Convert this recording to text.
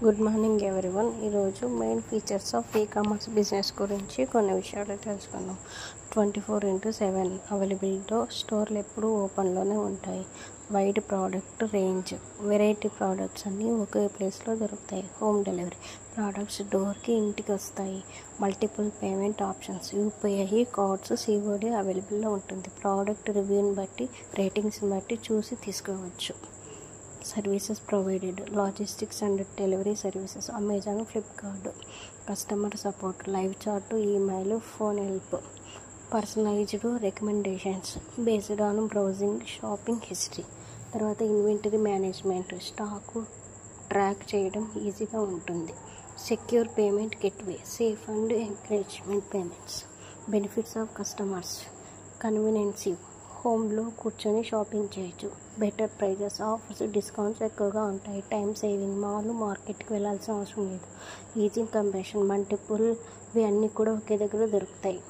Good morning everyone. ఈరోజు main features of ecommerce business గురించి కొన్ని విషయాలు తెలుసుకుందాం. 24/7 అవైలబిలిటీతో స్టోర్లు ఎప్పుడూ ఓపెన్లోనే ఉంటాయి. Wide product range, variety products అన్నీ ఒకే ప్లేస్లో దొరుకుతాయి. హోమ్ డెలివరీ, ప్రోడక్ట్స్ డోర్కి ఇంటికి వస్తాయి. Multiple payment options, UPI, cards, COD అవైలబుల్లో ఉంటుంది. ప్రోడక్ట్ రివ్యూని బట్టి, రేటింగ్స్ని బట్టి చూసి తీసుకోవచ్చు. Services provided, logistics and delivery services, Amazon, Flipkart. Customer support, live chat, email, phone help. Personalised recommendations based on browsing shopping history. తర్వాత ఇన్వెంటరీ మేనేజ్మెంట్, స్టాకు ట్రాక్ చేయడం ఈజీగా ఉంటుంది. Secure payment gateway, safe and encouragement payments. Benefits of customers, convenience, హోమ్లో కూర్చొని shopping చేయొచ్చు. Better prices, offers, discounts ఎక్కువగా ఉంటాయి. Time saving, మార్కెట్కి వెళ్ళాల్సిన అవసరం లేదు. ఈజీ కంపారిజన్, మల్టిపుల్ ఇవి అన్నీ కూడా ఒకే దగ్గర దొరుకుతాయి.